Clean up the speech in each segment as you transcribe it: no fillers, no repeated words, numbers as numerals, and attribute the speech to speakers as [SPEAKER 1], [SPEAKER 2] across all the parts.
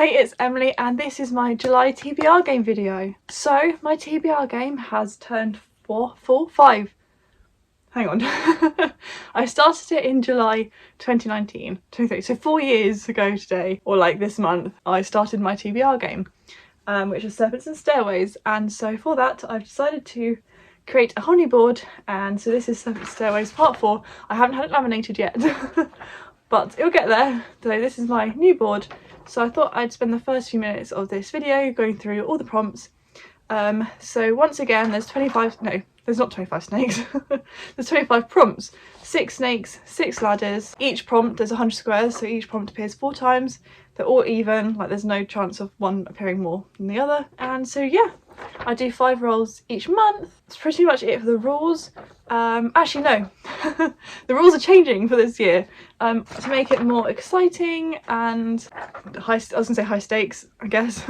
[SPEAKER 1] Hey, it's Emily and this is my July TBR game video. So my TBR game has turned 5. Hang on. I started it in July 2019, 23, so 4 years ago today, or like this month, I started my TBR game, which is Serpents and Stairways. And so for that, I've decided to create a whole new board, and so this is Serpents and Stairways Part 4. I haven't had it laminated yet, but it'll get there. So this is my new board. So I thought I'd spend the first few minutes of this video going through all the prompts. So once again, there's 25, no, there's not 25 snakes. There's 25 prompts, 6 snakes, 6 ladders. Each prompt, there's 100 squares, so each prompt appears 4 times. They're all even, like there's no chance of one appearing more than the other. And so yeah, I do 5 rolls each month. That's pretty much it for the rules. Actually no, the rules are changing for this year to make it more exciting and I was gonna say high stakes, I guess.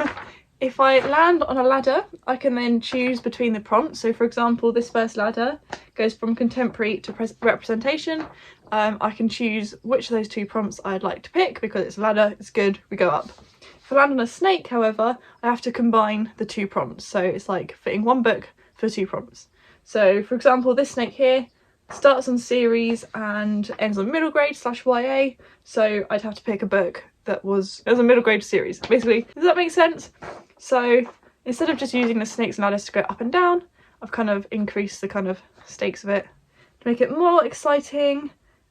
[SPEAKER 1] If I land on a ladder, I can then choose between the prompts. So for example, this first ladder goes from contemporary to representation. I can choose which of those 2 prompts I'd like to pick because it's a ladder, it's good, we go up. If I land on a snake, however, I have to combine the 2 prompts. So it's like fitting 1 book for 2 prompts. So for example, this snake here starts on series and ends on middle grade / YA. So I'd have to pick a book that was a middle grade series. Basically, does that make sense? So instead of just using the snakes and ladders to go up and down, I've kind of increased the kind of stakes of it to make it more exciting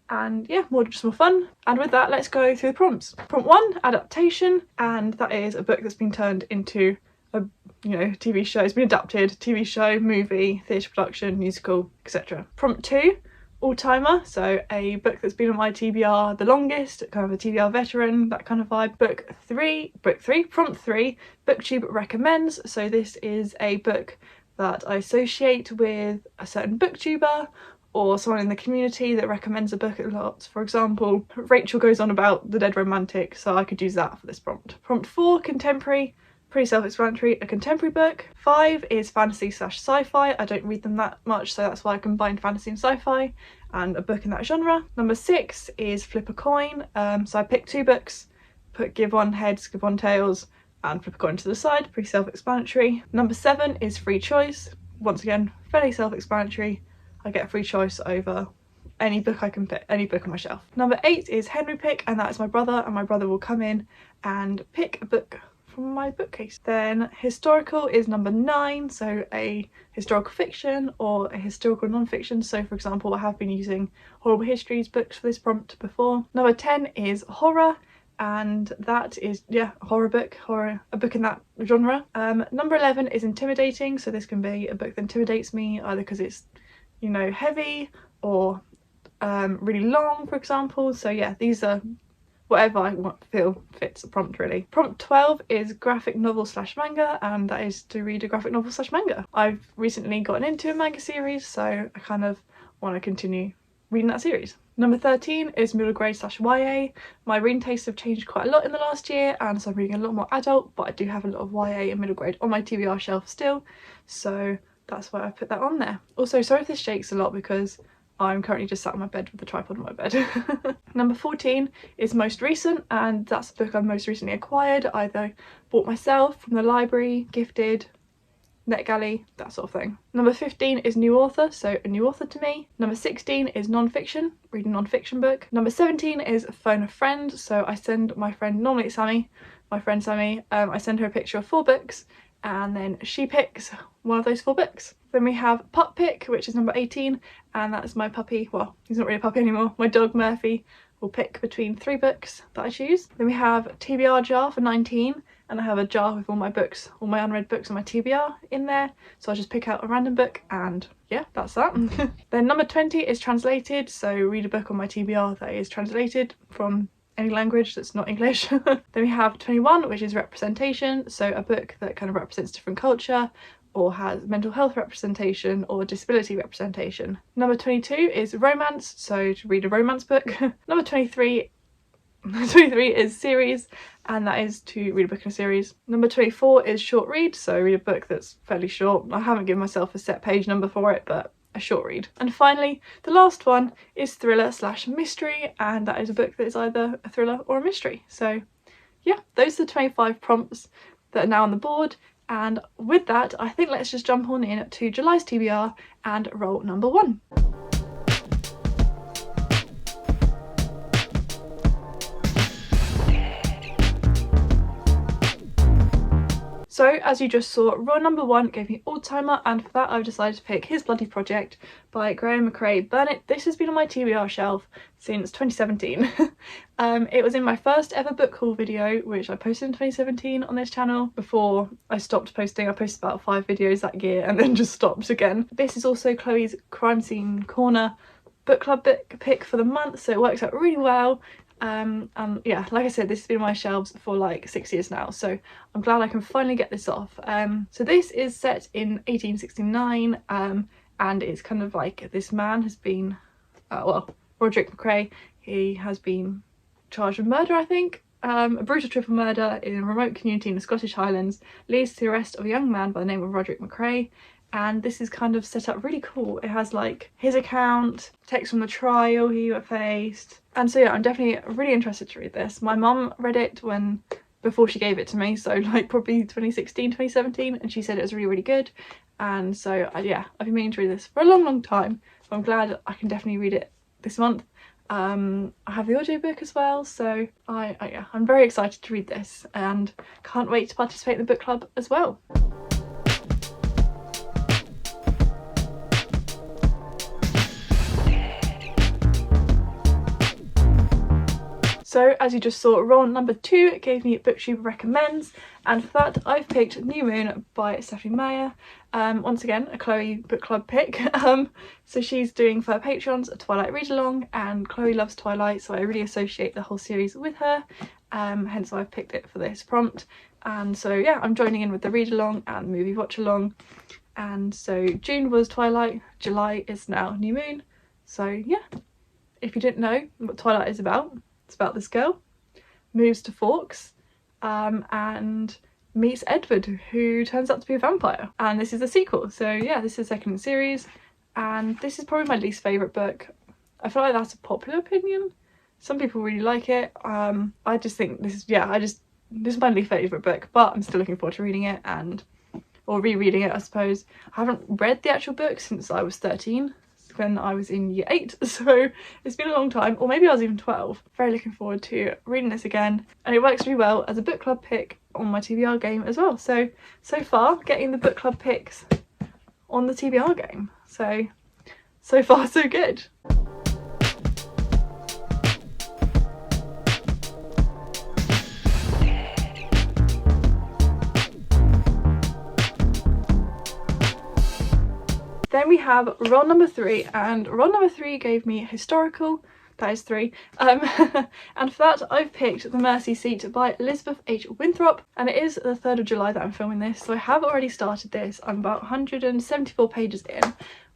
[SPEAKER 1] and yeah, more fun. And with that, let's go through the prompts. Prompt 1, adaptation, and that is a book that's been turned into a TV show. It's been adapted, TV show, movie, theatre production, musical, etc. Prompt 2, all-timer, so a book that's been on my TBR the longest, kind of a TBR veteran, that kind of vibe. Prompt 3, booktube recommends, so this is a book that I associate with a certain booktuber or someone in the community that recommends a book a lot. For example, Rachel goes on about The Dead Romantic, so I could use that for this prompt. Prompt 4, contemporary, pretty self-explanatory, a contemporary book. 5 is fantasy / sci-fi. I don't read them that much, so that's why I combined fantasy and sci-fi and a book in that genre. Number 6 is flip a coin. So I picked 2 books, give one heads, give one tails, and flip a coin to the side, pretty self-explanatory. Number 7 is free choice. Once again, fairly self-explanatory. I get a free choice over any book I can pick, any book on my shelf. Number 8 is Henry pick, and that is my brother, and my brother will come in and pick a book from my bookcase. Then historical is number 9, so a historical fiction or a historical non-fiction. So for example, I have been using horrible histories books for this prompt before. Number 10 is horror, and that is, yeah, a horror book, a book in that genre. Number 11 is intimidating, so this can be a book that intimidates me either because it's heavy or really long, for example. So yeah, these are whatever I feel fits a prompt really. Prompt 12 is graphic novel / manga, and that is to read a graphic novel / manga. I've recently gotten into a manga series, so I kind of want to continue reading that series. Number 13 is middle grade / YA. My reading tastes have changed quite a lot in the last year, and so I'm reading a lot more adult, but I do have a lot of YA and middle grade on my TBR shelf still, so that's why I put that on there. Also, sorry if this shakes a lot because I'm currently just sat on my bed with the tripod on my bed. Number 14 is most recent, and that's a book I've most recently acquired, either bought myself from the library, gifted, NetGalley, that sort of thing. Number 15 is new author, so a new author to me. Number 16 is non-fiction, read a non-fiction book. Number 17 is phone a friend, so I send my friend, normally it's Sammy, my friend Sammy, I send her a picture of 4 books and then she picks one of those 4 books. Then we have pup pick, which is number 18, and that's my puppy, well, he's not really a puppy anymore, my dog Murphy will pick between 3 books that I choose. Then we have TBR jar for 19, and I have a jar with all my books, all my unread books on my TBR in there, so I just pick out a random book and yeah, that's that. Then number 20 is translated, so read a book on my TBR that is translated from any language that's not English. Then we have 21, which is representation, so a book that kind of represents different culture or has mental health representation or disability representation. Number 22 is romance, so to read a romance book. Number 23 is series, and that is to read a book in a series. Number 24 is short read, so read a book that's fairly short. I haven't given myself a set page number for it, but a short read. And finally, the last one is thriller / mystery, and that is a book that is either a thriller or a mystery. So yeah, those are the 25 prompts that are now on the board. And with that, I think let's just jump on in to July's TBR and roll number 1. So as you just saw, roll number 1 gave me Old Timer, and for that I've decided to pick His Bloody Project by Graham McCrae Burnett. This has been on my TBR shelf since 2017. It was in my first ever book haul video, which I posted in 2017 on this channel before I stopped posting. I posted about 5 videos that year and then just stopped again. This is also Chloe's Crime Scene Corner book club book pick for the month, so it works out really well. And yeah, like I said, this has been on my shelves for like 6 years now, so I'm glad I can finally get this off. So this is set in 1869, and it's kind of like this man has been, well, Roderick McCrae, he has been charged with murder, I think. A brutal triple murder in a remote community in the Scottish Highlands leads to the arrest of a young man by the name of Roderick McCrae. And this is kind of set up really cool. It has like his account, text from the trial he faced. And so yeah, I'm definitely really interested to read this. My mum read it before she gave it to me, so like probably 2016, 2017, and she said it was really, really good. And so yeah, I've been meaning to read this for a long, long time. So I'm glad I can definitely read it this month. I have the audiobook as well, so yeah, I'm very excited to read this and can't wait to participate in the book club as well. So as you just saw, roll number 2 gave me BookTube Recommends, and for that I've picked New Moon by Stephanie Meyer. Once again, a Chloe book club pick. So she's doing for her Patreons a Twilight read along, and Chloe loves Twilight, so I really associate the whole series with her. Hence why I've picked it for this prompt. And so yeah, I'm joining in with the read along and movie watch along. And so June was Twilight, July is now New Moon. So yeah, if you didn't know what Twilight is about, it's about this girl moves to Forks and meets Edward, who turns out to be a vampire, and this is a sequel. So yeah, this is the second in the series, and this is probably my least favourite book. I feel like that's a popular opinion. Some people really like it. I just think this is my least favourite book, but I'm still looking forward to reading it or rereading it, I suppose. I haven't read the actual book since I was 13. When I was in year 8, so it's been a long time, or maybe I was even 12. Very looking forward to reading this again, and it works really well as a book club pick on my TBR game as well. So far getting the book club picks on the TBR game, so far so good. Then we have roll number 3, and roll number 3 gave me historical, that is 3, and for that I've picked The Mercy Seat by Elizabeth H. Winthrop, and it is the 3rd of July that I'm filming this, so I have already started this. I'm about 174 pages in,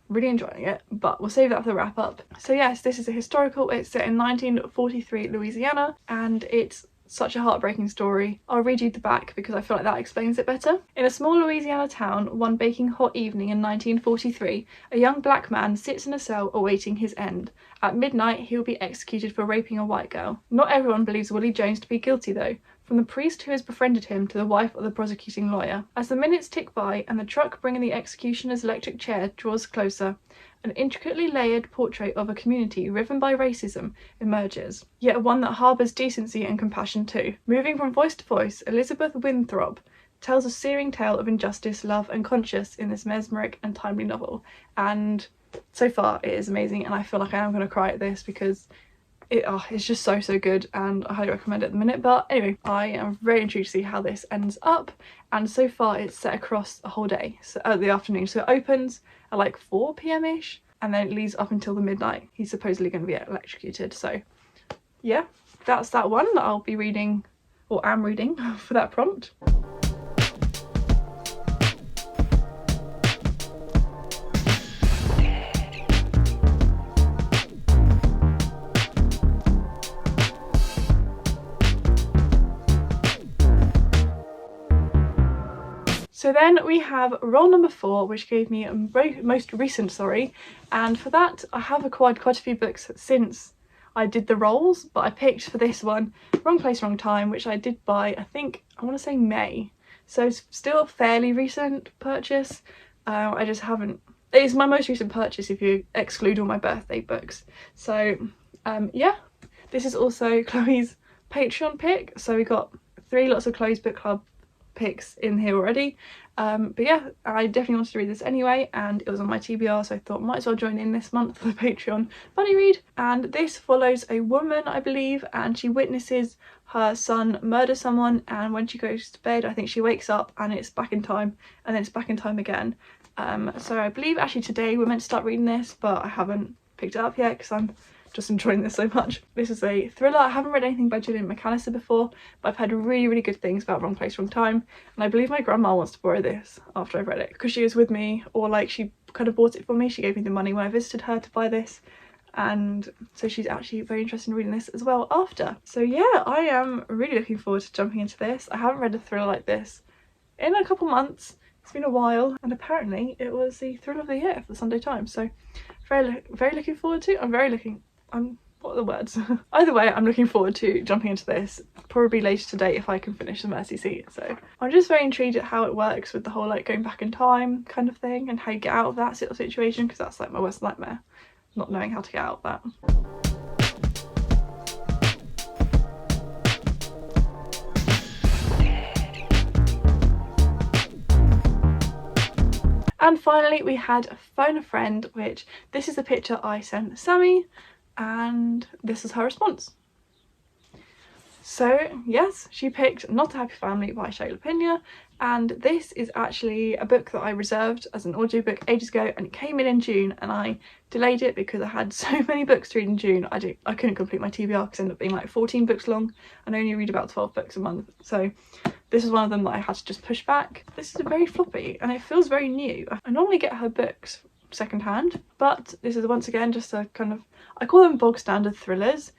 [SPEAKER 1] really enjoying it, but we'll save that for the wrap up. So yes, this is a historical. It's set in 1943 Louisiana, and it's such a heartbreaking story. I'll read you the back because I feel like that explains it better. In a small Louisiana town, one baking hot evening in 1943, a young black man sits in a cell awaiting his end. At midnight, he will be executed for raping a white girl. Not everyone believes Willie Jones to be guilty though, from the priest who has befriended him to the wife of the prosecuting lawyer. As the minutes tick by and the truck bringing the executioner's electric chair draws closer, an intricately layered portrait of a community riven by racism emerges, yet one that harbours decency and compassion too. Moving from voice to voice, Elizabeth Winthrop tells a searing tale of injustice, love and conscience in this mesmeric and timely novel. And so far it is amazing, and I feel like I am going to cry at this because it's just so good, and I highly recommend it at the minute. But anyway, I am very intrigued to see how this ends up, and so far it's set across a whole day, so the afternoon. So it opens at like 4 p.m. ish, and then it leads up until the midnight. He's supposedly going to be electrocuted. So yeah, that's that one that I'll be reading, or am reading, for that prompt. So then we have roll number 4, which gave me most recent, and for that I have acquired quite a few books since I did the rolls, but I picked for this one Wrong Place Wrong Time, which I did buy, I think, I want to say May, so it's still a fairly recent purchase. I just haven't, it's my most recent purchase if you exclude all my birthday books. So yeah, this is also Chloe's Patreon pick, so we got 3 lots of Chloe's book club picks in here already. But yeah, I definitely wanted to read this anyway, and it was on my TBR, so I thought might as well join in this month for the Patreon buddy read. And this follows a woman, I believe, and she witnesses her son murder someone, and when she goes to bed I think she wakes up and it's back in time, and then it's back in time again. So I believe actually today we're meant to start reading this, but I haven't picked it up yet because I'm just enjoying this so much. This is a thriller. I haven't read anything by Gillian McAllister before, but I've heard really good things about Wrong Place Wrong Time, and I believe my grandma wants to borrow this after I've read it because she was with me, or like she kind of bought it for me. She gave me the money when I visited her to buy this, and so she's actually very interested in reading this as well after. So yeah, I am really looking forward to jumping into this. I haven't read a thriller like this in a couple months. It's been a while, and apparently it was the Thrill of the Year for the Sunday Times, so very looking forward to. What are the words? Either way, I'm looking forward to jumping into this, probably later today if I can finish the Mercy Seat. So I'm just very intrigued at how it works with the whole like going back in time kind of thing, and how you get out of that sort of situation, because that's like my worst nightmare, not knowing how to get out of that. And finally we had Phone a Friend, which this is a picture I sent Sammy, and this is her response. So yes, she picked Not a Happy Family by Shayla Pena, and this is actually a book that I reserved as an audiobook ages ago, and it came in June, and I delayed it because I had so many books to read in June. I couldn't complete my TBR because it ended up being like 14 books long, and I only read about 12 books a month, so this is one of them that I had to just push back. This is very floppy and it feels very new. I normally get her books secondhand, but this is once again just a kind of, I call them bog standard thrillers.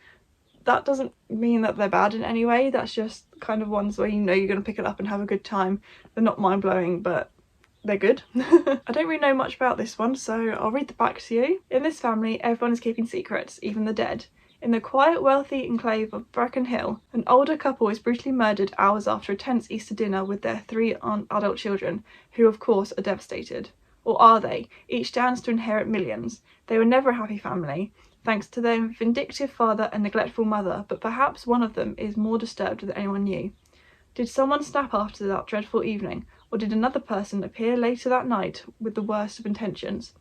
[SPEAKER 1] That doesn't mean that they're bad in any way, that's just kind of ones where you know you're going to pick it up and have a good time. They're not mind-blowing, but they're good. I don't really know much about this one, so I'll read the back to you. In this family, everyone is keeping secrets, even the dead. In the quiet, wealthy enclave of Bracken Hill, an older couple is brutally murdered hours after a tense Easter dinner with their 3 adult children, who of course are devastated. Or are they? Each stands to inherit millions. They were never a happy family, thanks to their vindictive father and neglectful mother, but perhaps one of them is more disturbed than anyone knew. Did someone snap after that dreadful evening, or did another person appear later that night with the worst of intentions?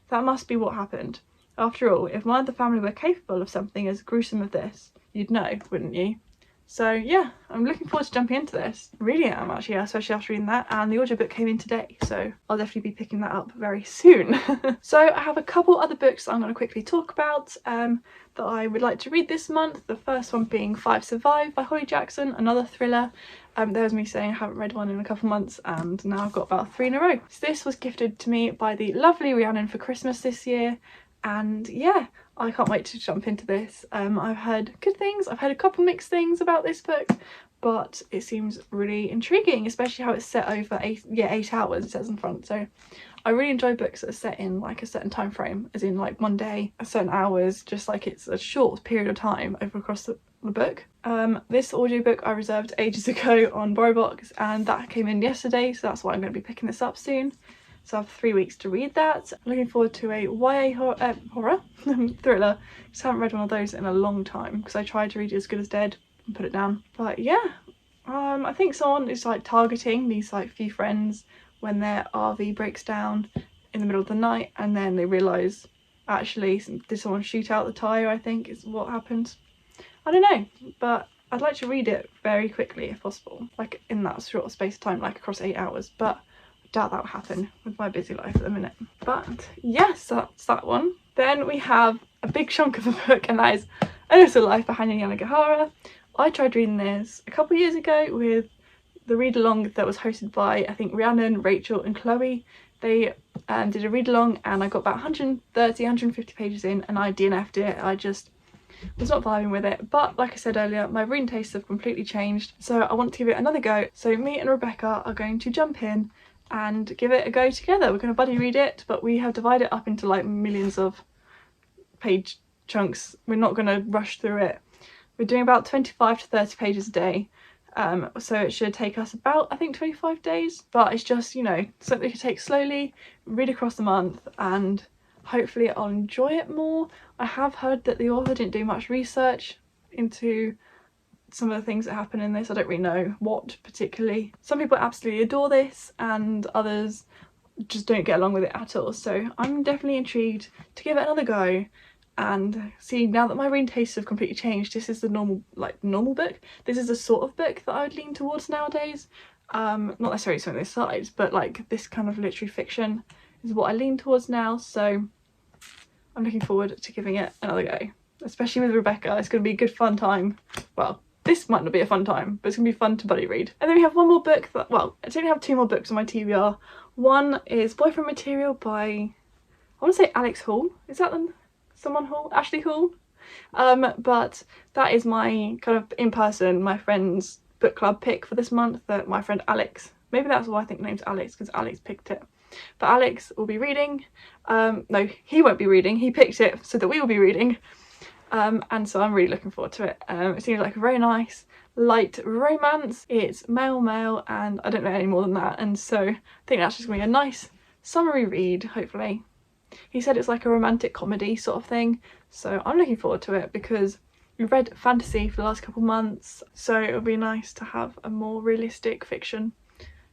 [SPEAKER 1] That must be what happened. After all, if one of the family were capable of something as gruesome as this, you'd know, wouldn't you? So yeah, I'm looking forward to jumping into this. Really am actually, especially after reading that, and the audiobook came in today, so I'll definitely be picking that up very soon. So I have a couple other books I'm going to quickly talk about that I would like to read this month. The first one being 5 Survive by Holly Jackson, another thriller. There's me saying I haven't read one in a couple months, and now I've got about 3 in a row. So this was gifted to me by the lovely Rhiannon for Christmas this year, and yeah, I can't wait to jump into this. I've heard good things, I've heard a couple mixed things about this book, but it seems really intriguing, especially how it's set over 8 hours, it says in front. So I really enjoy books that are set in like a certain time frame, as in like one day, a certain hours, just like it's a short period of time over across the book. This audiobook I reserved ages ago on BorrowBox, and that came in yesterday, so that's why I'm going to be picking this up soon. So I have 3 weeks to read that. I'm looking forward to a YA horror thriller. Just haven't read one of those in a long time because I tried to read As Good as Dead and put it down. But yeah, I think someone is like targeting these like few friends when their RV breaks down in the middle of the night, and then they realise actually did someone shoot out the tyre, I think is what happened. I don't know, but I'd like to read it very quickly if possible, like in that short space of time, like across 8 hours, but doubt that will happen with my busy life at the minute. But yes, that's that one. Then we have a big chunk of the book, and that is A Little Life by Hanya Yanagihara. I tried reading this a couple years ago with the read along that was hosted by I think Rhiannon, Rachel and Chloe. They did a read along, and I got about 150 pages in, and I DNF'd it. I just was not vibing with it, but like I said earlier, my reading tastes have completely changed, so I want to give it another go. So me and Rebecca are going to jump in and give it a go together. We're going to buddy read it, but we have divided it up into like millions of page chunks. We're not going to rush through it. We're doing about 25 to 30 pages a day. So it should take us about, I think, 25 days, but it's just, you know, something we can take slowly, read across the month, and hopefully I'll enjoy it more. I have heard that the author didn't do much research into some of the things that happen in this. I don't really know what particularly. Some people absolutely adore this and others just don't get along with it at all. So I'm definitely intrigued to give it another go and see, now that my reading tastes have completely changed, this is the normal book. This is the sort of book that I would lean towards nowadays. Not necessarily something this size, but like this kind of literary fiction is what I lean towards now. So I'm looking forward to giving it another go, especially with Rebecca. It's going to be a good fun time. Well, this might not be a fun time, but it's going to be fun to buddy read. And then we have one more book that, well, I actually have two more books on my TBR. One is Boyfriend Material by, I want to say Alex Hall. Is that them? Someone Hall? Ashley Hall? But that is my kind of in-person, my friend's book club pick for this month, that my friend Alex, maybe that's why I think the name's Alex, because Alex picked it. But Alex will be reading, no, he won't be reading, he picked it so that we will be reading. And so I'm really looking forward to it. It seems like a very nice light romance. It's male and I don't know any more than that, and so I think that's just gonna be a nice summery read, hopefully. He said it's like a romantic comedy sort of thing, so I'm looking forward to it because we've read fantasy for the last couple months, so it would be nice to have a more realistic fiction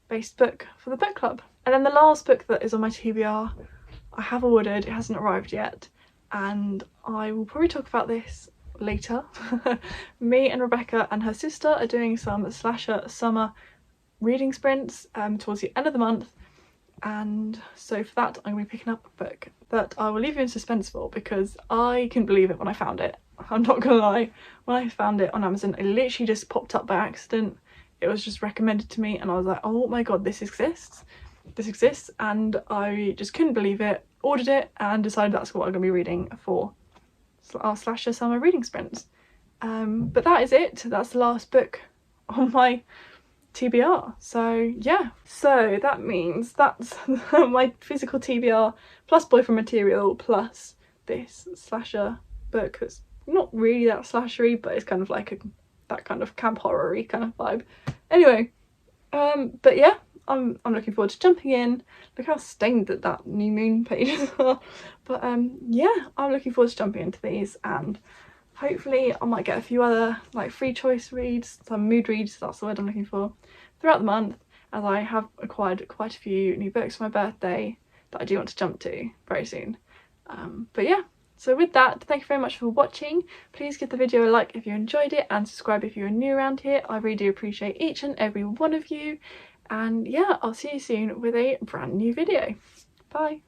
[SPEAKER 1] based book for the book club. And then the last book that is on my TBR, I have ordered, it hasn't arrived yet, and I will probably talk about this later. Me and Rebecca and her sister are doing some slasher summer reading sprints towards the end of the month, and so for that I'm going to be picking up a book that I will leave you in suspense for because I couldn't believe it when I found it. I'm not gonna lie, when I found it on Amazon it literally just popped up by accident. It was just recommended to me and I was like, oh my god, this exists, and I just couldn't believe it, ordered it and decided that's what I'm going to be reading for our slasher summer reading sprints. But that is it, that's the last book on my TBR. So yeah, so that means that's my physical TBR plus Boyfriend Material plus this slasher book that's not really that slashery, but it's kind of like that kind of camp horror-y kind of vibe. Anyway, but yeah, I'm looking forward to jumping in. Look how stained that new moon pages are. But yeah, I'm looking forward to jumping into these, and hopefully I might get a few other like free choice reads, some mood reads, that's the word I'm looking for, throughout the month, as I have acquired quite a few new books for my birthday that I do want to jump to very soon. But yeah, so with that, thank you very much for watching. Please give the video a like if you enjoyed it and subscribe if you're new around here. I really do appreciate each and every one of you. And yeah, I'll see you soon with a brand new video. Bye.